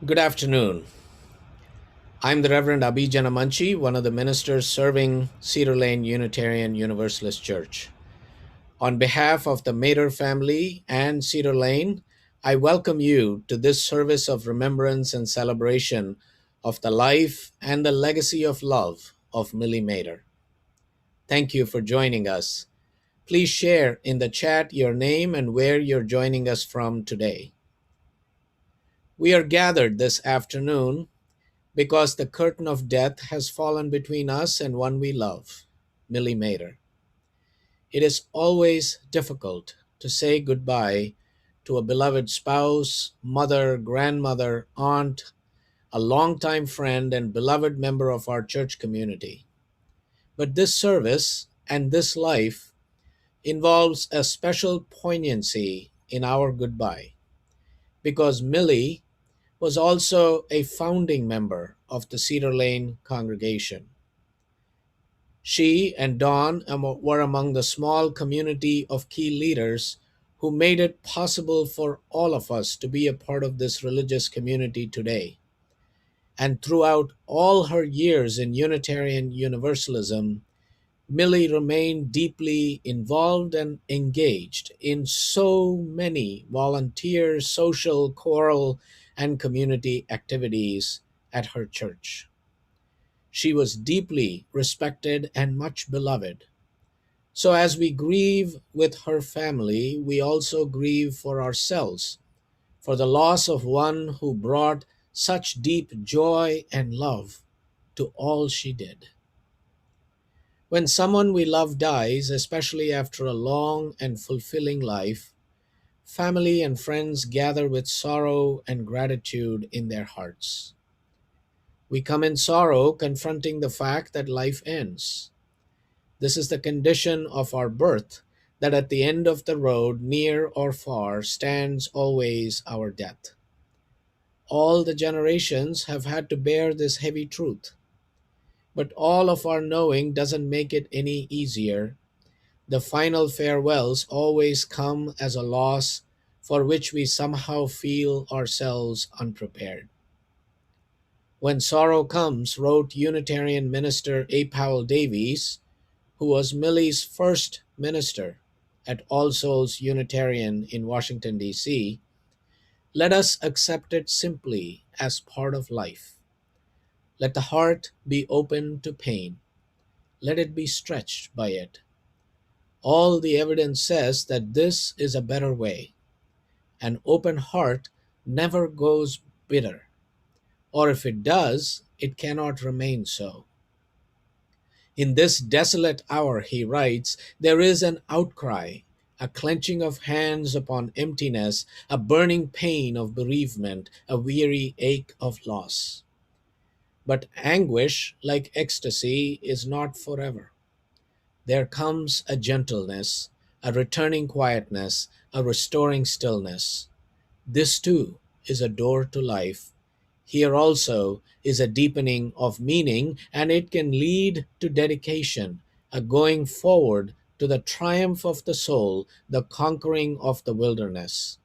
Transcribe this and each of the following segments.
Good afternoon. I'm the Reverend Abhi Janamanchi, one of the ministers serving Cedar Lane Unitarian Universalist Church. On behalf of the Mater family and Cedar Lane, I welcome you to this service of remembrance and celebration of the life and the legacy of love of Millie Mater. Thank you for joining us. Please share in the chat your name and where you're joining us from today. We are gathered this afternoon because the curtain of death has fallen between us and one we love, Millie Mater. It is always difficult to say goodbye to a beloved spouse, mother, grandmother, aunt, a longtime friend, and beloved member of our church community. But this service and this life involves a special poignancy in our goodbye because Millie was also a founding member of the Cedar Lane congregation. She and Dawn were among the small community of key leaders who made it possible for all of us to be a part of this religious community today. And throughout all her years in Unitarian Universalism, Millie remained deeply involved and engaged in so many volunteer, social, choral, and community activities at her church. She was deeply respected and much beloved. So, as we grieve with her family, we also grieve for ourselves, for the loss of one who brought such deep joy and love to all she did. When someone we love dies, especially after a long and fulfilling life, family and friends gather with sorrow and gratitude in their hearts. We come in sorrow, confronting the fact that life ends. This is the condition of our birth, that at the end of the road, near or far, stands always our death. All the generations have had to bear this heavy truth. But all of our knowing doesn't make it any easier. The final farewells always come as a loss for which we somehow feel ourselves unprepared. When Sorrow Comes, wrote Unitarian minister A. Powell Davies, who was Millie's first minister at All Souls Unitarian in Washington, D.C., let us accept it simply as part of life. Let the heart be open to pain. Let it be stretched by it. All the evidence says that this is a better way. An open heart never goes bitter, or if it does, it cannot remain so. In this desolate hour, he writes, there is an outcry, a clenching of hands upon emptiness, a burning pain of bereavement, a weary ache of loss. But anguish, like ecstasy, is not forever. There comes a gentleness, a returning quietness, a restoring stillness. This too is a door to life. Here also is a deepening of meaning, and it can lead to dedication, a going forward to the triumph of the soul, the conquering of the wilderness.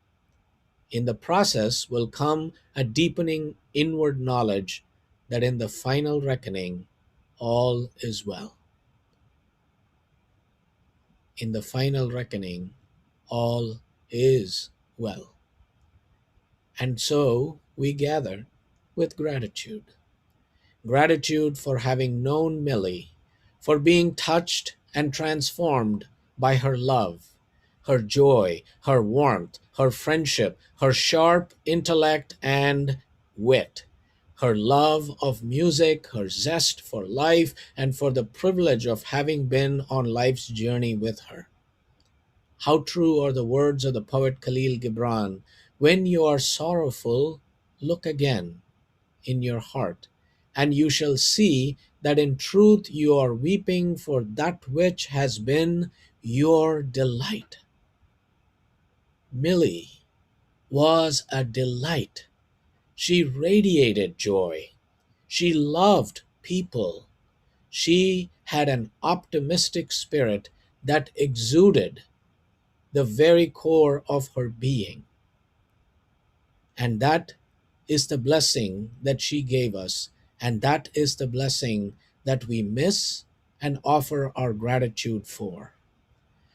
In the process will come a deepening inward knowledge that in the final reckoning, all is well. In the final reckoning, all is well. And so we gather with gratitude. Gratitude for having known Millie, for being touched and transformed by her love, her joy, her warmth, her friendship, her sharp intellect and wit, her love of music, her zest for life, and for the privilege of having been on life's journey with her. How true are the words of the poet Khalil Gibran, when you are sorrowful, look again in your heart, and you shall see that in truth you are weeping for that which has been your delight. Millie was a delight. She radiated joy. She loved people. She had an optimistic spirit that exuded the very core of her being. And that is the blessing that she gave us, and that is the blessing that we miss and offer our gratitude for.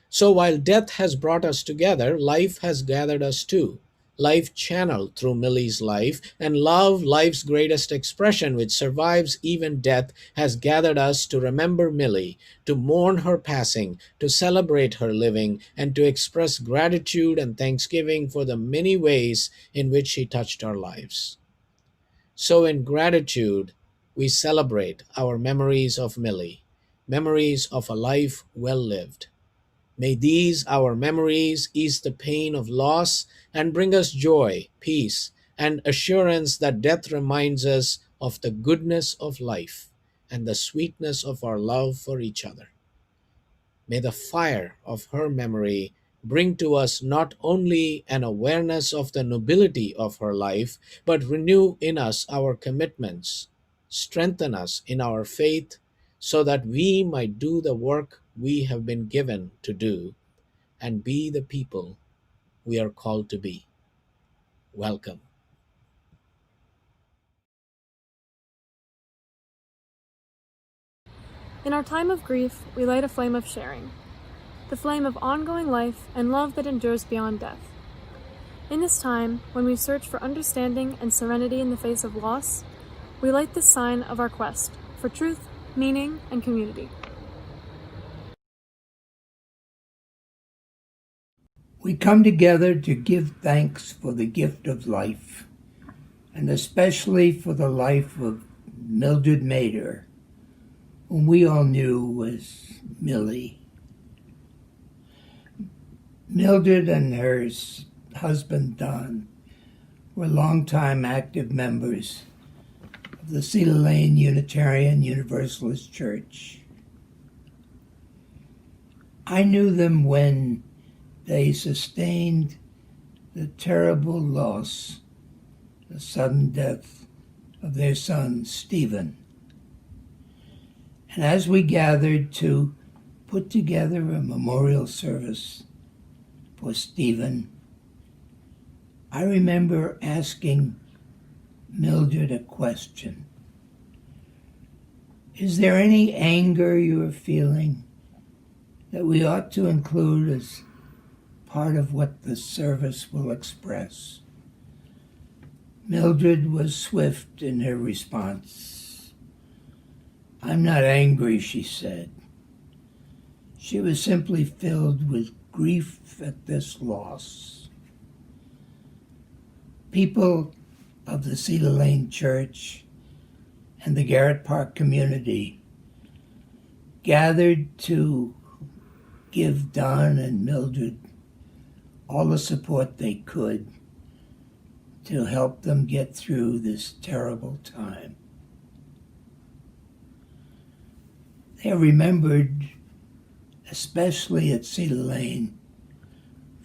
So while death has brought us together, life has gathered us too. Life channeled through Millie's life, and love, life's greatest expression, which survives even death, has gathered us to remember Millie, to mourn her passing, to celebrate her living, and to express gratitude and thanksgiving for the many ways in which she touched our lives. So, in gratitude, we celebrate our memories of Millie, memories of a life well lived. May these, our memories, ease the pain of loss and bring us joy, peace, and assurance that death reminds us of the goodness of life and the sweetness of our love for each other. May the fire of her memory bring to us not only an awareness of the nobility of her life, but renew in us our commitments, strengthen us in our faith, so that we might do the work we have been given to do and be the people we are called to be. Welcome. In our time of grief, we light a flame of sharing, the flame of ongoing life and love that endures beyond death. In this time, when we search for understanding and serenity in the face of loss, we light the sign of our quest for truth, meaning, and community. We come together to give thanks for the gift of life, and especially for the life of Mildred Mader, whom we all knew as Millie. Mildred and her husband Don were longtime active members of the Cedar Lane Unitarian Universalist Church. I knew them when they sustained the terrible loss, the sudden death of their son, Stephen. And as we gathered to put together a memorial service for Stephen, I remember asking Mildred a question. Is there any anger you are feeling that we ought to include as part of what the service will express? Mildred was swift in her response. I'm not angry, she said. She was simply filled with grief at this loss. People of the Cedar Lane Church and the Garrett Park community gathered to give Don and Mildred all the support they could to help them get through this terrible time. They are remembered, especially at Cedar Lane,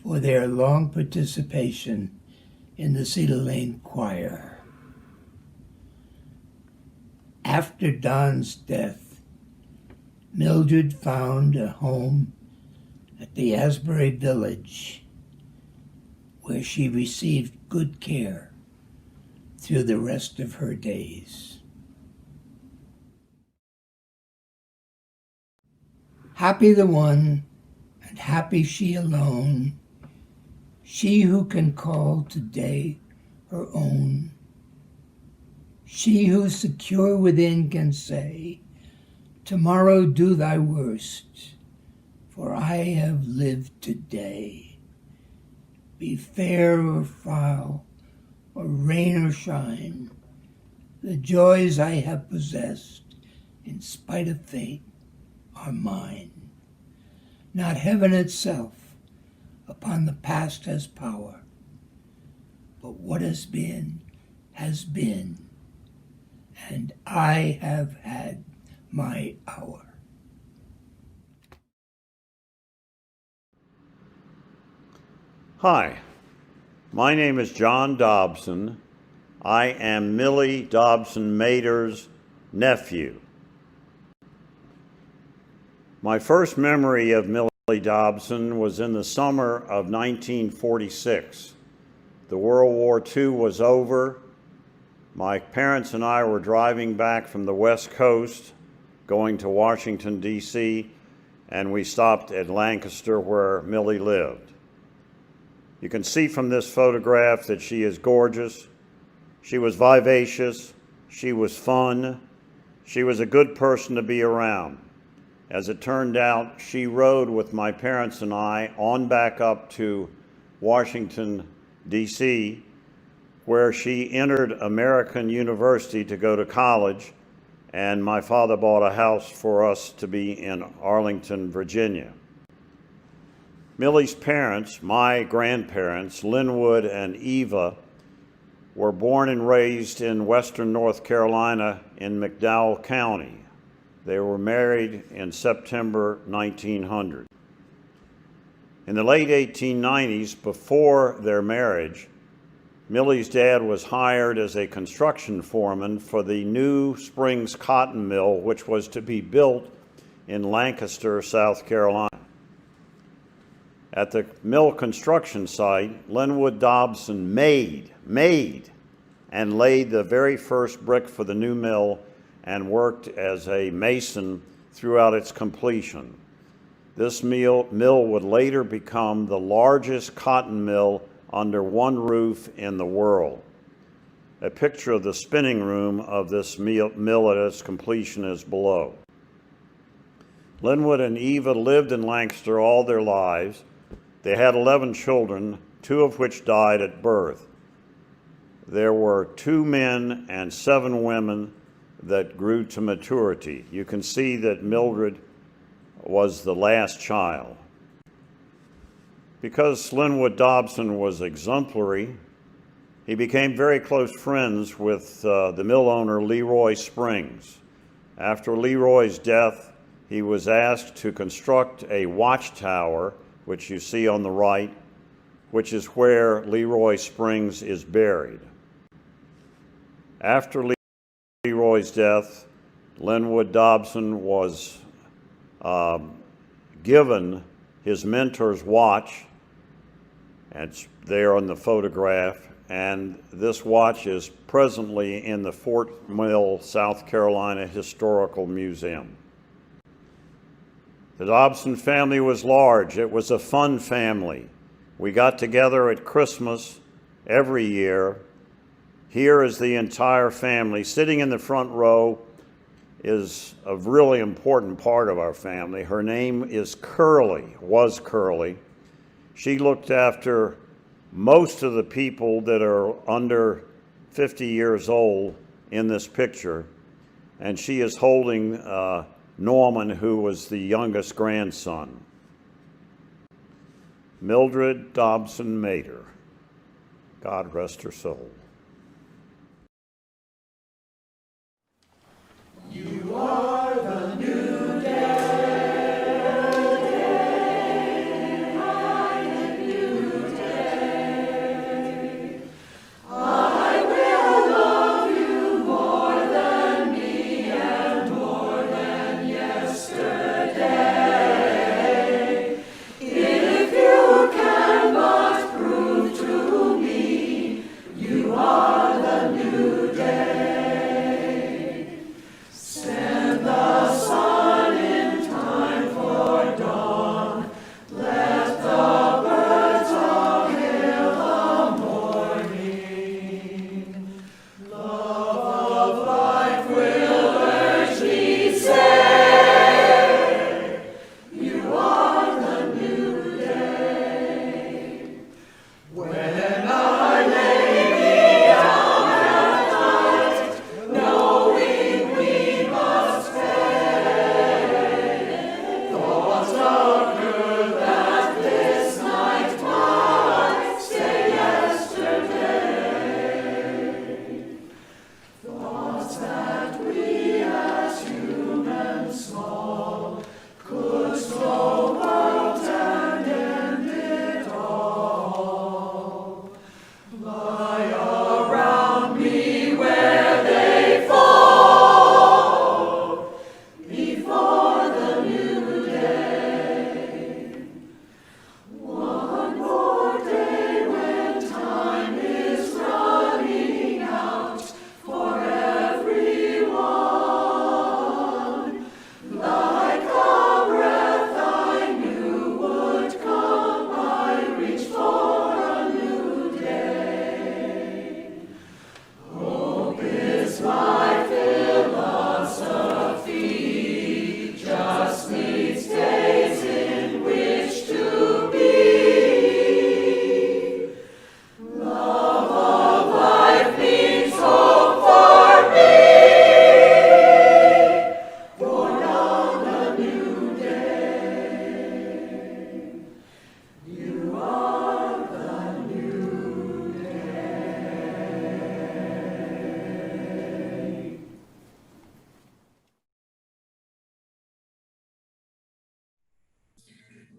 for their long participation in the Cedar Lane Choir. After Don's death, Mildred found a home at the Asbury Village, where she received good care through the rest of her days. Happy the one, and happy she alone, she who can call today her own, she who secure within can say, tomorrow do thy worst, for I have lived today. Be fair or foul, or rain or shine, the joys I have possessed, in spite of fate, are mine. Not heaven itself upon the past has power, but what has been, and I have had my hour. Hi, my name is John Dobson. I am Millie Dobson Mader's nephew. My first memory of Millie Dobson was in the summer of 1946. The World War II was over, My parents and I were driving back from the West Coast, going to Washington, D.C., and we stopped at Lancaster where Millie lived. You can see from this photograph that she is gorgeous. She was vivacious. She was fun. She was a good person to be around. As it turned out, she rode with my parents and I on back up to Washington, D.C., where she entered American University to go to college, and my father bought a house for us to be in Arlington, Virginia. Millie's parents, my grandparents, Linwood and Eva, were born and raised in western North Carolina in McDowell County. They were married in September 1900. In the late 1890s, before their marriage, Millie's dad was hired as a construction foreman for the New Springs Cotton Mill, which was to be built in Lancaster, South Carolina. At the mill construction site, Linwood Dobson made and laid the very first brick for the new mill and worked as a mason throughout its completion. This mill would later become the largest cotton mill under one roof in the world. A picture of the spinning room of this mill at its completion is below. Linwood and Eva lived in Lancaster all their lives. They had 11 children, 2 of which died at birth. There were 2 men and 7 women that grew to maturity. You can see that Mildred was the last child. Because Linwood Dobson was exemplary, he became very close friends with the mill owner Leroy Springs. After Leroy's death, he was asked to construct a watchtower, which you see on the right, which is where Leroy Springs is buried. After Leroy's death, Linwood Dobson was given his mentor's watch, and it's there on the photograph, and this watch is presently in the Fort Mill, South Carolina Historical Museum. The Dobson family was large. It was a fun family. We got together at Christmas every year. Here is the entire family. Sitting in the front row is a really important part of our family. Her name is Curly, was Curly. She looked after most of the people that are under 50 years old in this picture, and she is holding Norman, who was the youngest grandson. Mildred Dobson Mater, God rest her soul. You are the new day. You are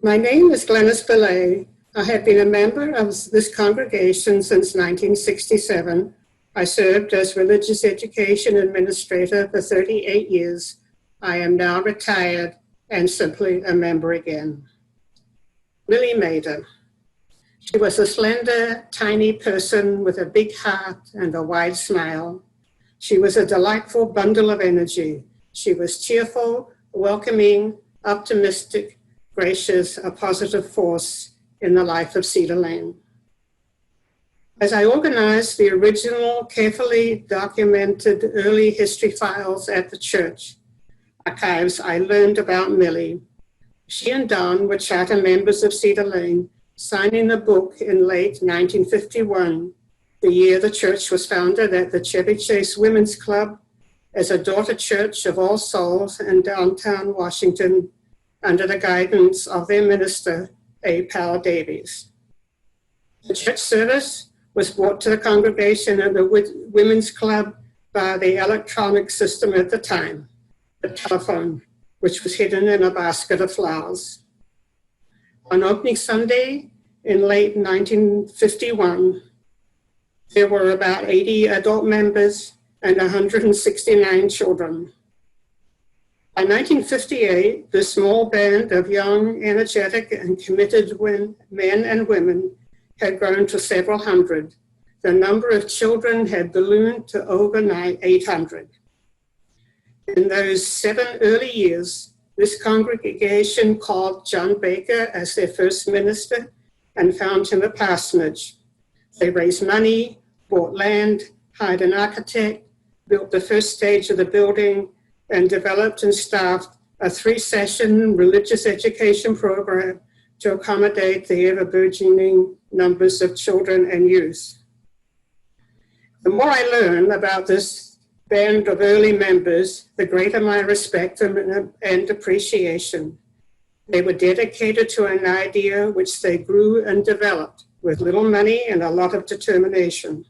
My name is Glenys Belay. I have been a member of this congregation since 1967. I served as religious education administrator for 38 years. I am now retired and simply a member again. Millie Mader. She was a slender, tiny person with a big heart and a wide smile. She was a delightful bundle of energy. She was cheerful, welcoming, optimistic, gracious, a positive force in the life of Cedar Lane. As I organized the original, carefully documented early history files at the church archives, I learned about Millie. She and Don were charter members of Cedar Lane, signing the book in late 1951, the year the church was founded at the Chevy Chase Women's Club as a daughter church of All Souls in downtown Washington under the guidance of their minister, A. Powell Davies. The church service was brought to the congregation at the Women's Club by the electronic system at the time, the telephone, which was hidden in a basket of flowers. On opening Sunday in late 1951, there were about 80 adult members and 169 children. By 1958, this small band of young, energetic, and committed men and women had grown to several hundred. The number of children had ballooned to over 800. In those 7 early years, this congregation called John Baker as their first minister and found him a parsonage. They raised money, bought land, hired an architect, built the first stage of the building, and developed and staffed a 3-session religious education program to accommodate the ever-burgeoning numbers of children and youth. The more I learn about this band of early members, the greater my respect and appreciation. They were dedicated to an idea which they grew and developed with little money and a lot of determination.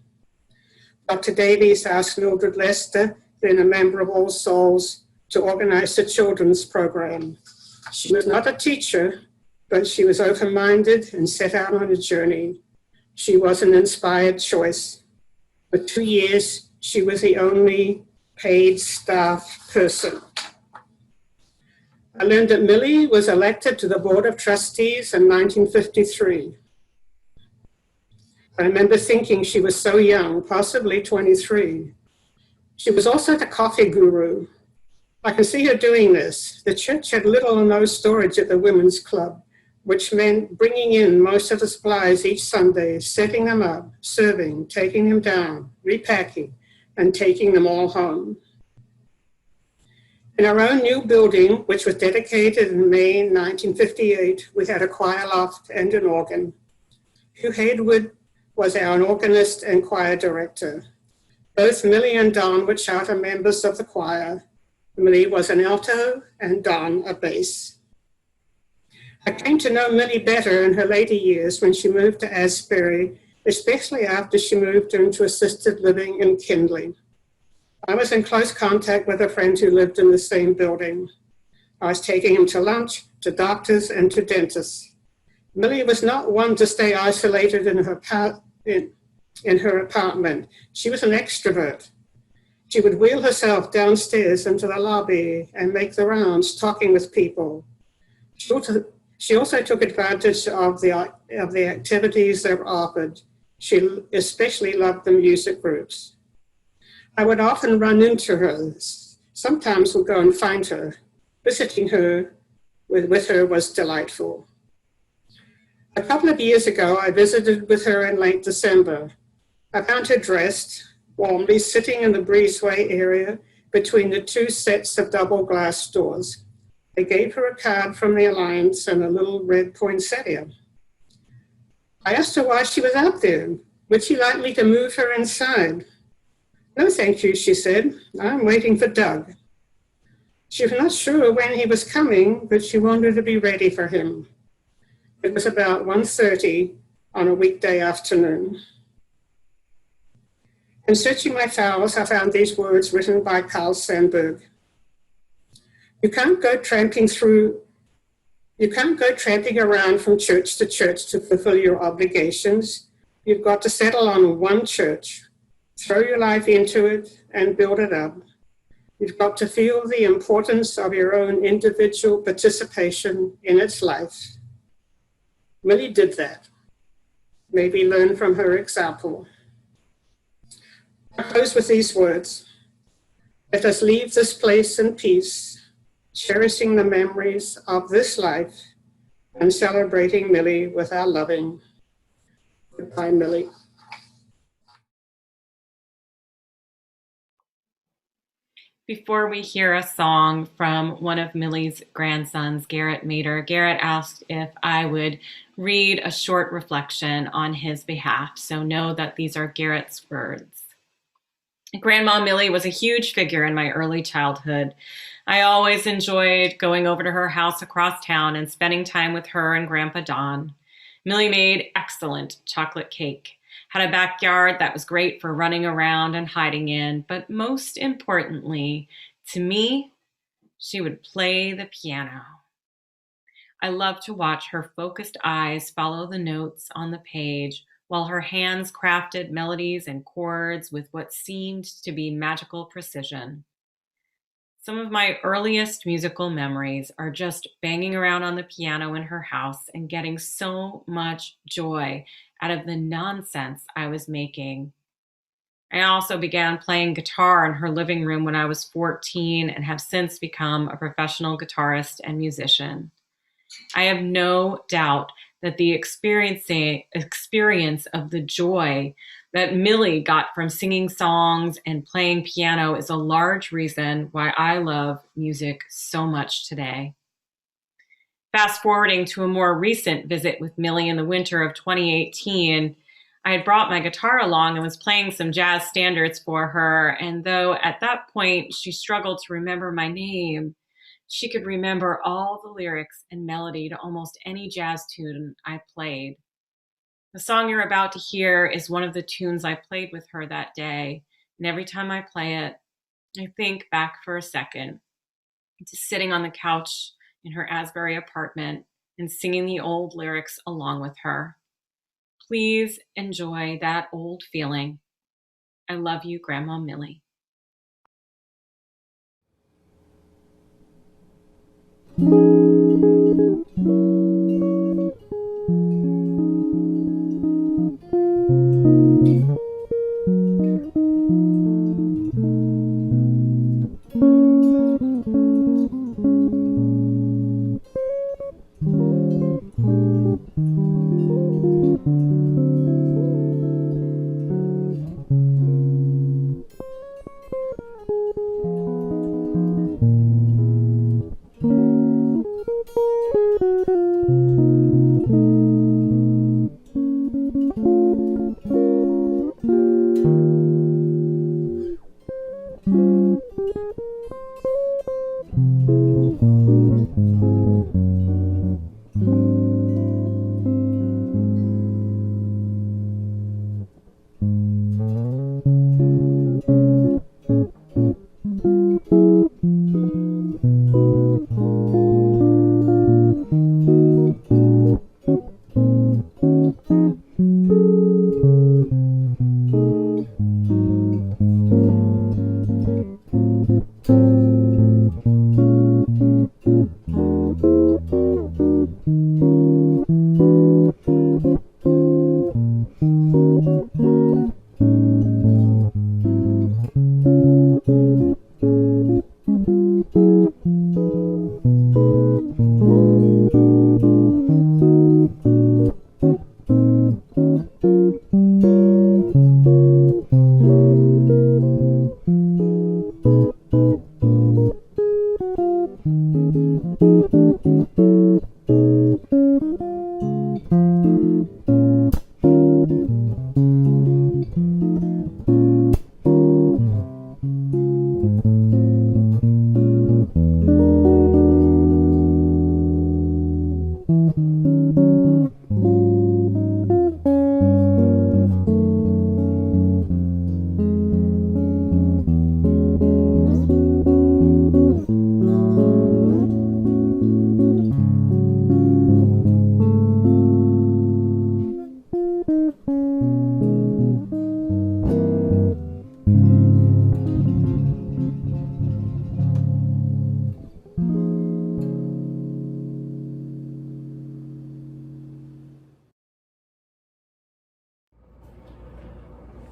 Dr. Davies asked Mildred Lester, then a member of All Souls, to organize the children's program. She was not a teacher, but she was open-minded and set out on a journey. She was an inspired choice. For 2 years, she was the only paid staff person. I learned that Millie was elected to the Board of Trustees in 1953. I remember thinking she was so young, possibly 23. She was also the coffee guru. I can see her doing this. The church had little or no storage at the women's club, which meant bringing in most of the supplies each Sunday, setting them up, serving, taking them down, repacking, and taking them all home. In our own new building, which was dedicated in May 1958, we had a choir loft and an organ. Hugh Haywood was our organist and choir director. Both Millie and Don were charter members of the choir. Millie was an alto and Don a bass. I came to know Millie better in her later years when she moved to Asbury, especially after she moved into assisted living in Kindley. I was in close contact with a friend who lived in the same building. I was taking him to lunch, to doctors, and to dentists. Millie was not one to stay isolated in her apartment. She was an extrovert. She would wheel herself downstairs into the lobby and make the rounds, talking with people. She also took advantage of the activities that were offered. She especially loved the music groups. I would often run into her. Sometimes would go and find her. Visiting her with her was delightful. A couple of years ago, I visited with her in late December. I found her dressed, warmly sitting in the breezeway area between the 2 sets of double glass doors. I gave her a card from the Alliance and a little red poinsettia. I asked her why she was out there. Would she like me to move her inside? No, thank you, she said. I'm waiting for Doug. She was not sure when he was coming, but she wanted to be ready for him. It was about 1:30 on a weekday afternoon. In searching my files, I found these words written by Carl Sandburg. You can't go tramping through You can't go tramping around from church to fulfill your obligations. You've got to settle on one church, throw your life into it, and build it up. You've got to feel the importance of your own individual participation in its life. Millie did that. Maybe learn from her example. I close with these words. Let us leave this place in peace, cherishing the memories of this life and celebrating Millie with our loving. Goodbye, Millie. Before we hear a song from one of Millie's grandsons, Garrett Mater, Garrett asked if I would read a short reflection on his behalf. So know that these are Garrett's words. Grandma Millie was a huge figure in my early childhood. I always enjoyed going over to her house across town and spending time with her and Grandpa Don. Millie made excellent chocolate cake, had a backyard that was great for running around and hiding in, but most importantly, to me, she would play the piano. I loved to watch her focused eyes follow the notes on the page while her hands crafted melodies and chords with what seemed to be magical precision. Some of my earliest musical memories are just banging around on the piano in her house and getting so much joy out of the nonsense I was making. I also began playing guitar in her living room when I was 14 and have since become a professional guitarist and musician. I have no doubt that the experience of the joy that Millie got from singing songs and playing piano is a large reason why I love music so much today. Fast forwarding to a more recent visit with Millie in the winter of 2018, I had brought my guitar along and was playing some jazz standards for her, and though at that point she struggled to remember my name, she could remember all the lyrics and melody to almost any jazz tune I played. The song you're about to hear is one of the tunes I played with her that day, and every time I play it, I think back for a second to sitting on the couch in her Asbury apartment and singing the old lyrics along with her. Please enjoy that old feeling. I love you, Grandma Millie.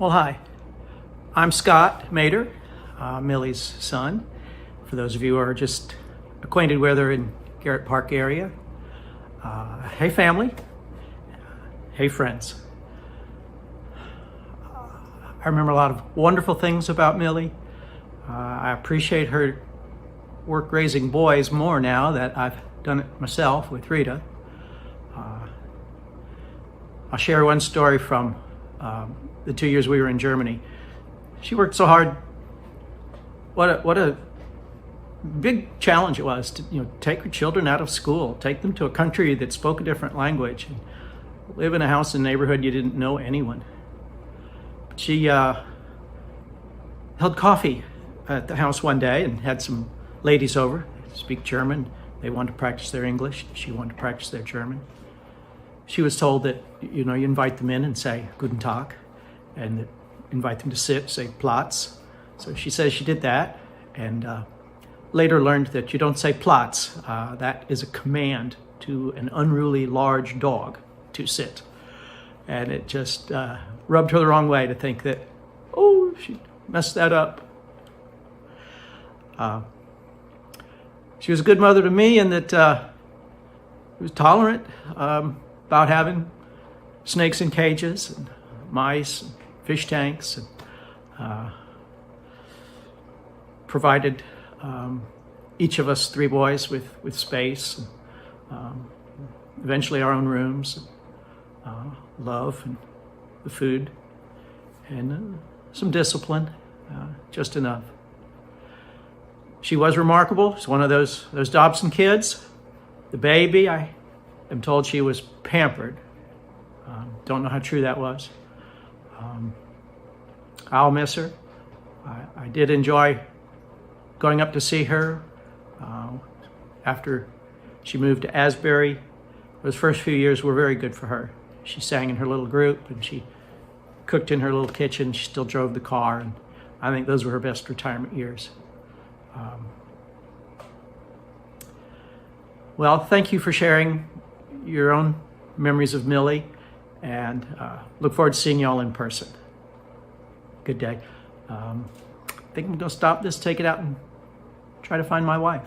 Well, hi. I'm Scott Mater, Millie's son. For those of you who are just acquainted with her in Garrett Park area. Hey family. Hey friends. I remember a lot of wonderful things about Millie. I appreciate her work raising boys more now that I've done it myself with Rita. I'll share one story from the 2 years we were in Germany. She worked so hard. What a big challenge it was to take her children out of school, take them to a country that spoke a different language, and live in a house in a neighborhood you didn't know anyone. But she held coffee at the house one day and had some ladies over. They speak German. They wanted to practice their English. She wanted to practice their German. She was told that you invite them in and say Guten Tag, and that invite them to sit, say Platz. So she says she did that, and later learned that you don't say Platz. That is a command to an unruly large dog to sit. And it just rubbed her the wrong way to think that, oh, she messed that up. She was a good mother to me in that she was tolerant about having snakes in cages and mice and fish tanks, and provided each of us three boys with space, and eventually our own rooms, love and the food, and some discipline, just enough. She was remarkable. She's one of those Dobson kids. The baby, I am told she was pampered. Don't know how true that was. I'll miss her. I did enjoy going up to see her after she moved to Asbury. Those first few years were very good for her. She sang in her little group, and she cooked in her little kitchen. She still drove the car, and I think those were her best retirement years. Well, thank you for sharing your own memories of Millie, and look forward to seeing you all in person. Good day. I think I'm going to stop this, take it out, and try to find my wife.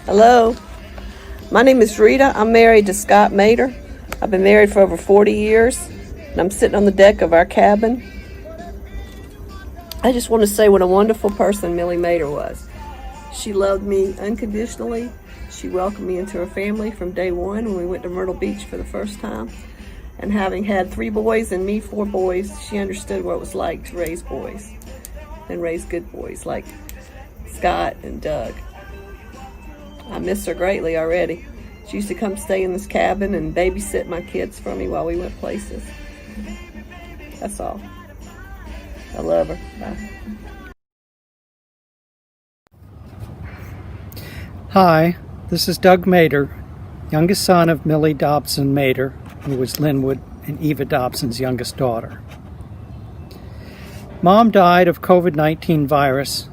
Hello, my name is Rita. I'm married to Scott Mater. I've been married for over 40 years, and I'm sitting on the deck of our cabin. I just want to say what a wonderful person Millie Mater was. She loved me unconditionally. She welcomed me into her family from day one when we went to Myrtle Beach for the first time. And having had 3 boys and me 4 boys, she understood what it was like to raise boys and raise good boys like Scott and Doug. I miss her greatly already. She used to come stay in this cabin and babysit my kids for me while we went places. That's all. I love her. Bye. Hi, this is Doug Mater, youngest son of Millie Dobson Mater, who was Linwood and Eva Dobson's youngest daughter. Mom died of COVID-19 virus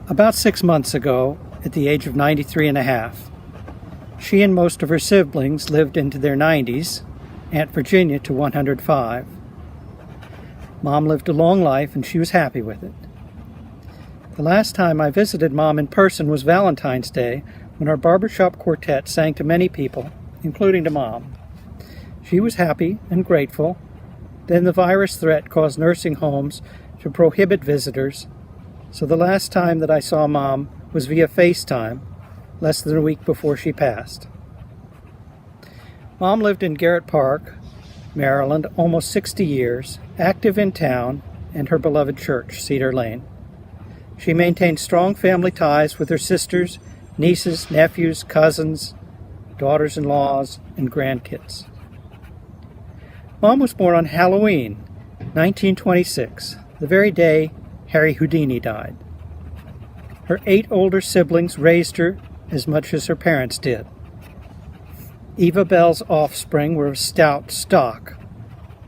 about 6 months ago at the age of 93 and a half. She and most of her siblings lived into their 90s, Aunt Virginia to 105. Mom lived a long life and she was happy with it. The last time I visited Mom in person was Valentine's Day, when our barbershop quartet sang to many people, including to Mom. She was happy and grateful. Then the virus threat caused nursing homes to prohibit visitors, so the last time that I saw Mom was via FaceTime, less than a week before she passed. Mom lived in Garrett Park, Maryland, almost 60 years, active in town and her beloved church, Cedar Lane. She maintained strong family ties with her sisters, nieces, nephews, cousins, daughters-in-laws, and grandkids. Mom was born on Halloween, 1926, the very day Harry Houdini died. Her 8 older siblings raised her as much as her parents did. Eva Bell's offspring were of stout stock,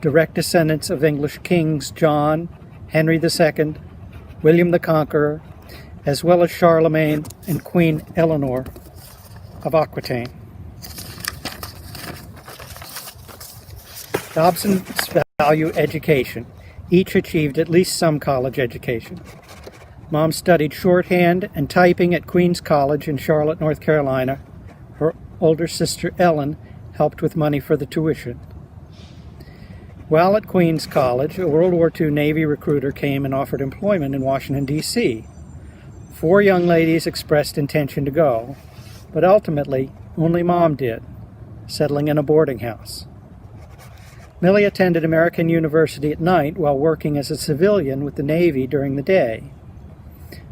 direct descendants of English kings John, Henry II, William the Conqueror, as well as Charlemagne and Queen Eleanor of Aquitaine. Dobsons value education. Each achieved at least some college education. Mom studied shorthand and typing at Queens College in Charlotte, North Carolina. Her older sister, Ellen, helped with money for the tuition. While at Queens College, a World War II Navy recruiter came and offered employment in Washington, D.C. 4 young ladies expressed intention to go, but ultimately only Mom did, settling in a boarding house. Millie attended American University at night while working as a civilian with the Navy during the day.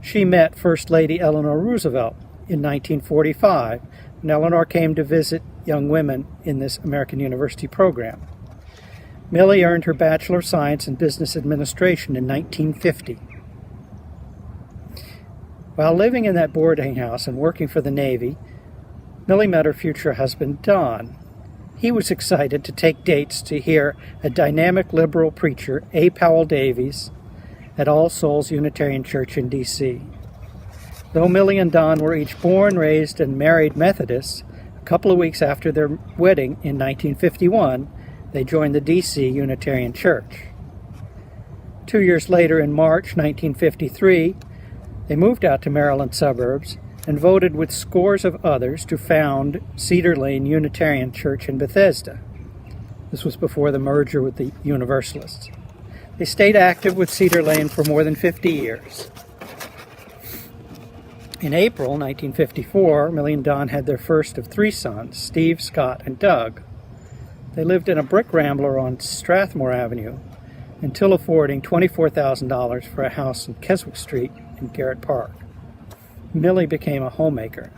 She met First Lady Eleanor Roosevelt in 1945 when Eleanor came to visit young women in this American University program. Millie earned her Bachelor of Science in Business Administration in 1950. While living in that boarding house and working for the Navy, Millie met her future husband, Don. He was excited to take dates to hear a dynamic liberal preacher, A. Powell Davies, at All Souls Unitarian Church in D.C. Though Millie and Don were each born, raised, and married Methodists, a couple of weeks after their wedding in 1951, they joined the D.C. Unitarian Church. 2 years later, in March 1953, they moved out to Maryland suburbs and voted with scores of others to found Cedar Lane Unitarian Church in Bethesda. This was before the merger with the Universalists. They stayed active with Cedar Lane for more than 50 years. In April 1954, Millie and Don had their first of 3 sons, Steve, Scott, and Doug. They lived in a brick rambler on Strathmore Avenue until affording $24,000 for a house in Keswick Street in Garrett Park. Millie became a homemaker.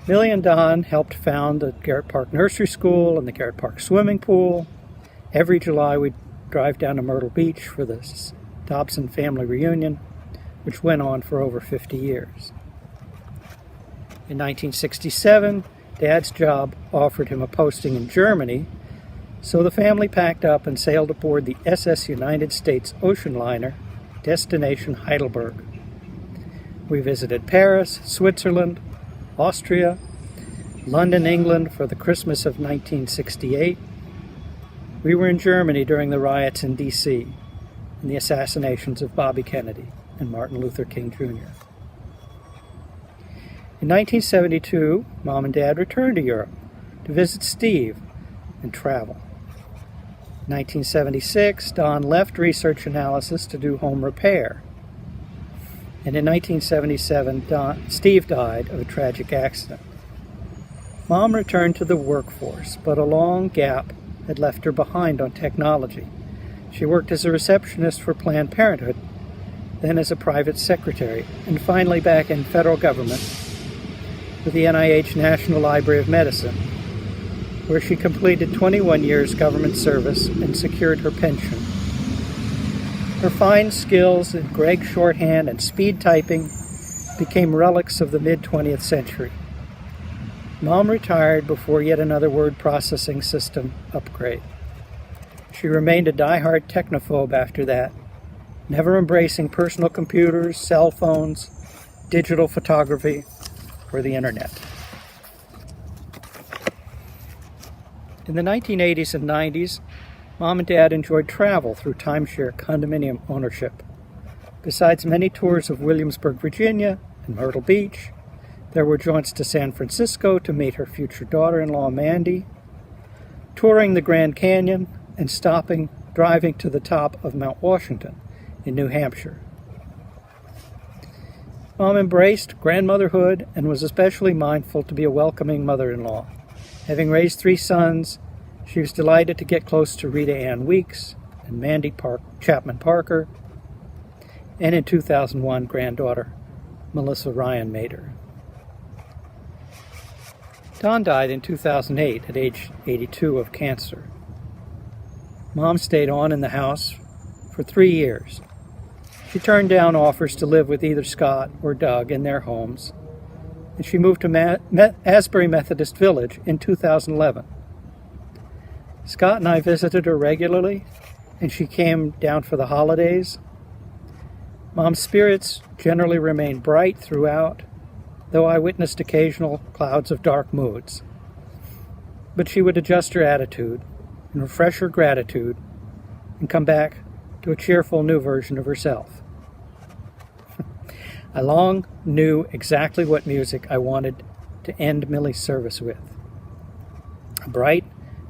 Millie and Don helped found the Garrett Park Nursery School and the Garrett Park Swimming Pool. Every July we'd drive down to Myrtle Beach for the Dobson family reunion, which went on for over 50 years. In 1967, Dad's job offered him a posting in Germany, so the family packed up and sailed aboard the SS United States ocean liner, destination Heidelberg. We visited Paris, Switzerland, Austria, London, England for the Christmas of 1968. We were in Germany during the riots in D.C. and the assassinations of Bobby Kennedy and Martin Luther King Jr. In 1972, Mom and Dad returned to Europe to visit Steve and travel. In 1976, Don left research analysis to do home repair. And in 1977, Steve died of a tragic accident. Mom returned to the workforce, but a long gap had left her behind on technology. She worked as a receptionist for Planned Parenthood, then as a private secretary, and finally back in federal government with the NIH National Library of Medicine, where she completed 21 years government service and secured her pension. Her fine skills in Gregg shorthand and speed typing became relics of the mid-20th century. Mom retired before yet another word processing system upgrade. She remained a die-hard technophobe after that, never embracing personal computers, cell phones, digital photography, or the internet. In the 1980s and 90s, Mom and Dad enjoyed travel through timeshare condominium ownership. Besides many tours of Williamsburg, Virginia, and Myrtle Beach, there were jaunts to San Francisco to meet her future daughter-in-law, Mandy, touring the Grand Canyon, and driving to the top of Mount Washington in New Hampshire. Mom embraced grandmotherhood and was especially mindful to be a welcoming mother-in-law. Having raised 3 sons, she was delighted to get close to Rita Ann Weeks and Mandy Chapman Parker, and in 2001, granddaughter Melissa Ryan Mader. Don died in 2008 at age 82 of cancer. Mom stayed on in the house for 3 years. She turned down offers to live with either Scott or Doug in their homes, and she moved to Asbury Methodist Village in 2011. Scott and I visited her regularly, and she came down for the holidays. Mom's spirits generally remained bright throughout, though I witnessed occasional clouds of dark moods. But she would adjust her attitude and refresh her gratitude and come back to a cheerful new version of herself. I long knew exactly what music I wanted to end Millie's service with. A bright,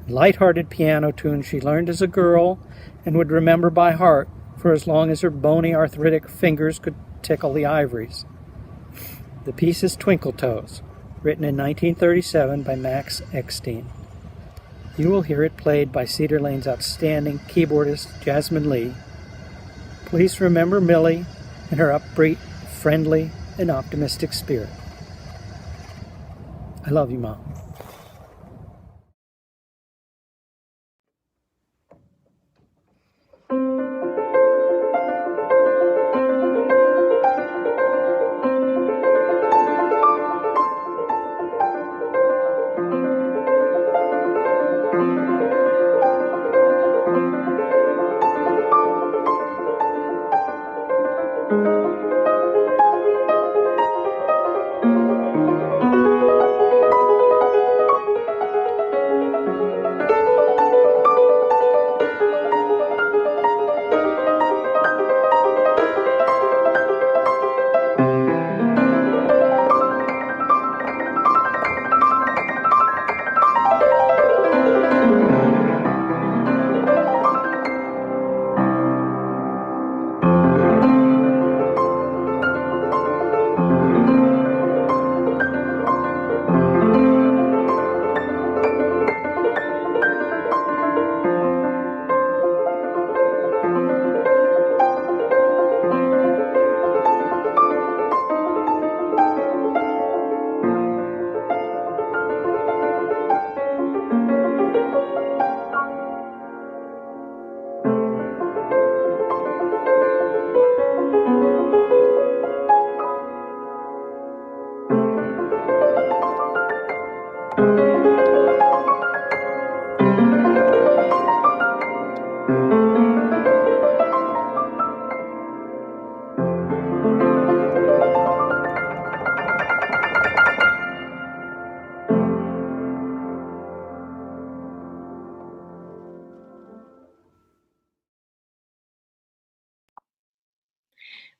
light-hearted piano tune she learned as a girl and would remember by heart for as long as her bony, arthritic fingers could tickle the ivories. The piece is Twinkle Toes, written in 1937 by Max Eckstein. You will hear it played by Cedar Lane's outstanding keyboardist Jasmine Lee. Please remember Millie and her upbeat, friendly, and optimistic spirit. I love you, Mom.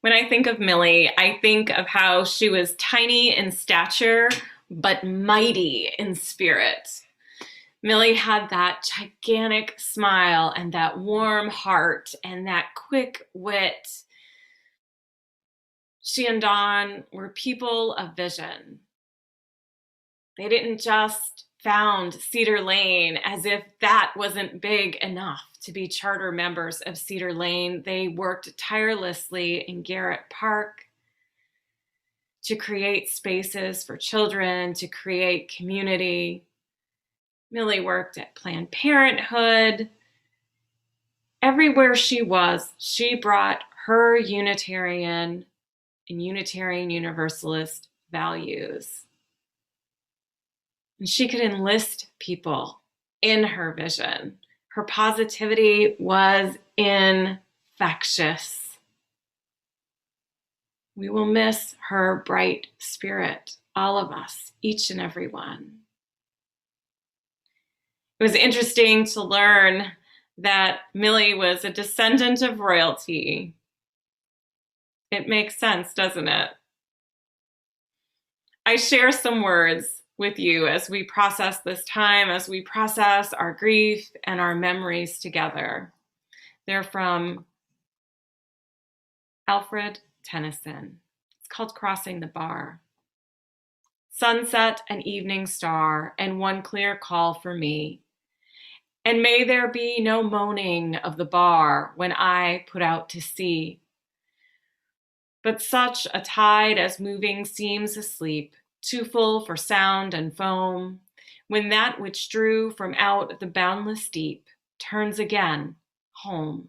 When I think of Millie, I think of how she was tiny in stature, but mighty in spirit. Millie had that gigantic smile and that warm heart and that quick wit. She and Dawn were people of vision. They didn't just found Cedar Lane as if that wasn't big enough to be charter members of Cedar Lane. They worked tirelessly in Garrett Park to create spaces for children, to create community. Millie worked at Planned Parenthood. Everywhere she was, she brought her Unitarian and Unitarian Universalist values. And she could enlist people in her vision. Her positivity was infectious. We will miss her bright spirit, all of us, each and every one. It was interesting to learn that Millie was a descendant of royalty. It makes sense, doesn't it? I share some words with you as we process this time, as we process our grief and our memories together. They're from Alfred Tennyson. It's called Crossing the Bar. Sunset and evening star, and one clear call for me. And may there be no moaning of the bar when I put out to sea. But such a tide as moving seems asleep, too full for sound and foam, when that which drew from out the boundless deep turns again home.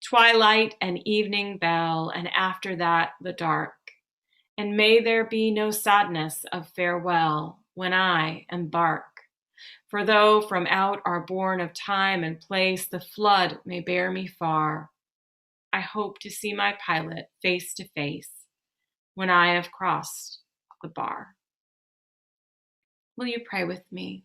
Twilight and evening bell, and after that the dark. And may there be no sadness of farewell when I embark. For though from out our bourne of time and place the flood may bear me far, I hope to see my pilot face to face when I have crossed the bar. Will you pray with me?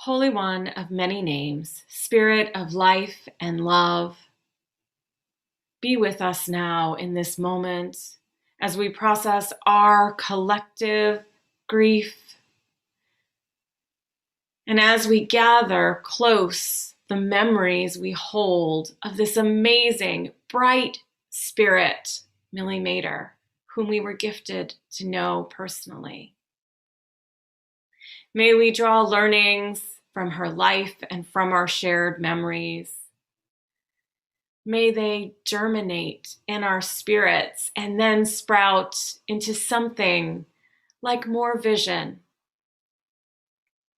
Holy One of many names, Spirit of life and love, be with us now in this moment as we process our collective grief. And as we gather close the memories we hold of this amazing, bright spirit, Millie Mater, whom we were gifted to know personally. May we draw learnings from her life and from our shared memories. May they germinate in our spirits and then sprout into something like more vision,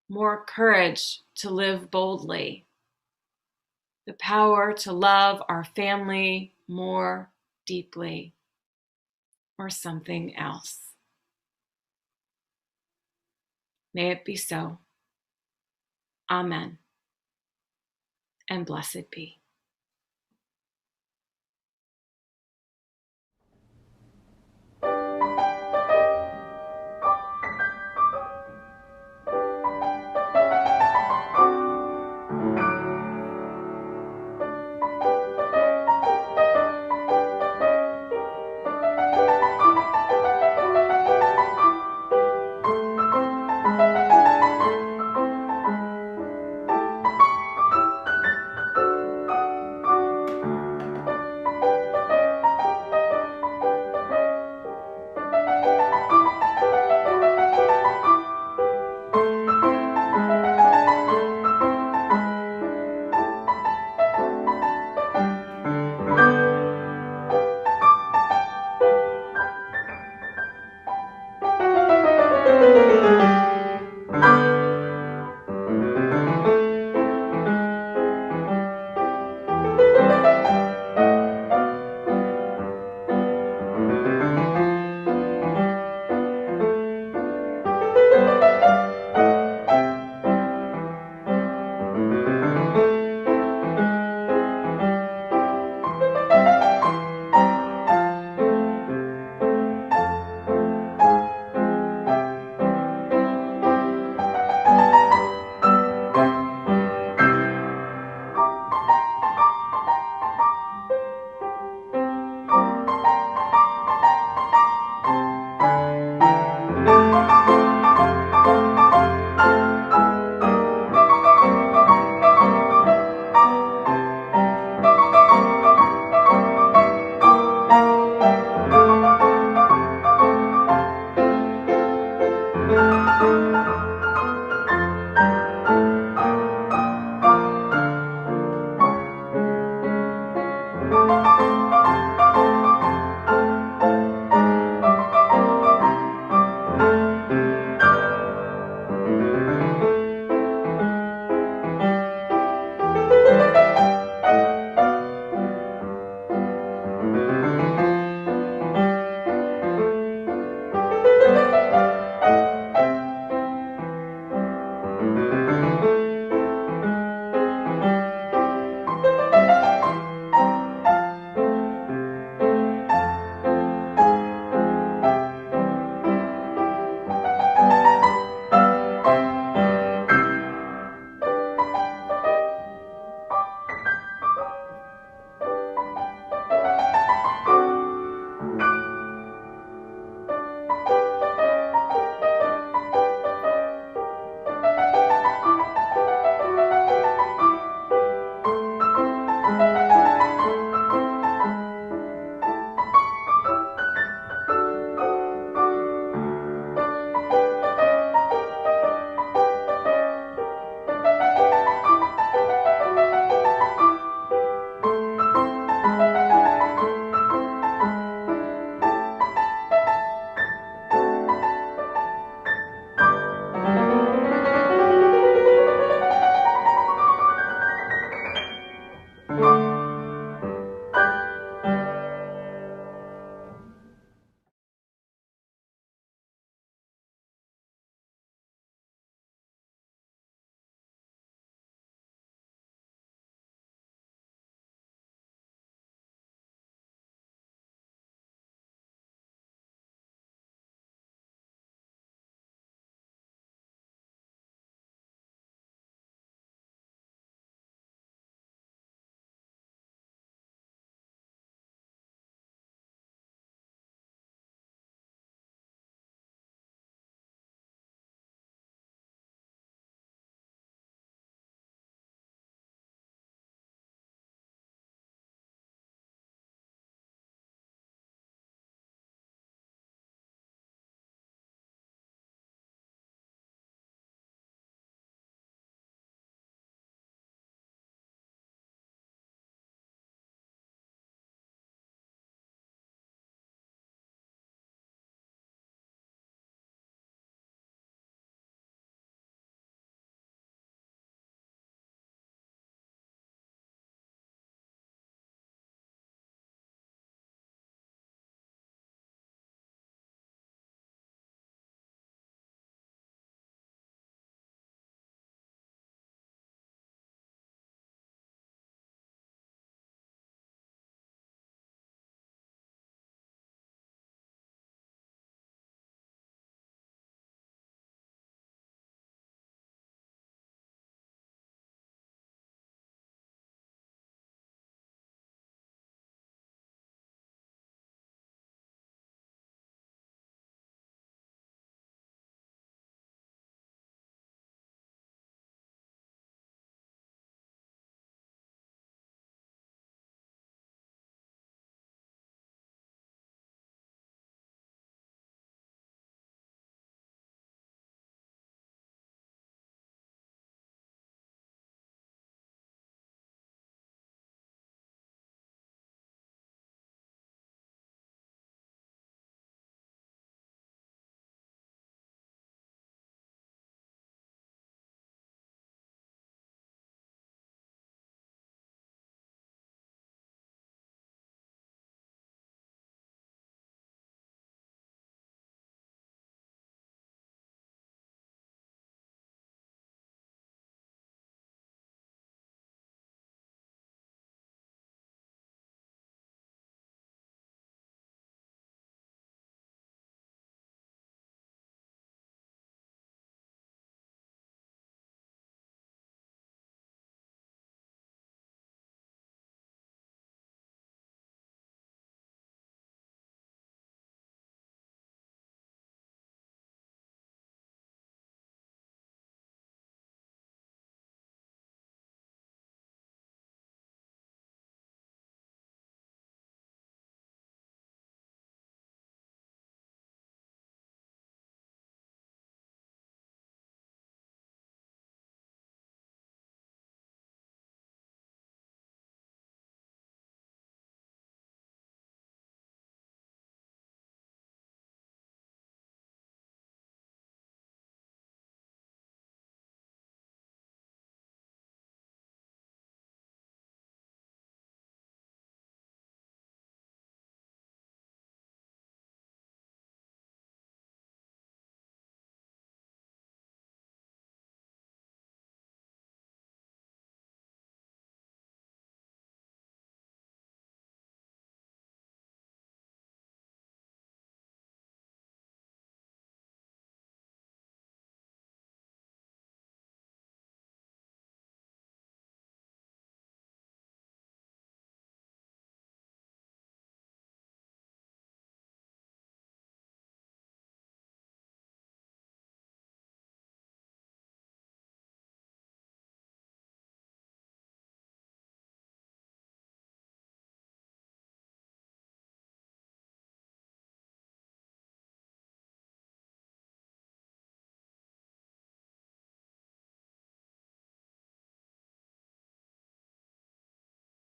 more courage to live boldly, the power to love our family more deeply, or something else. May it be so. Amen. And blessed be.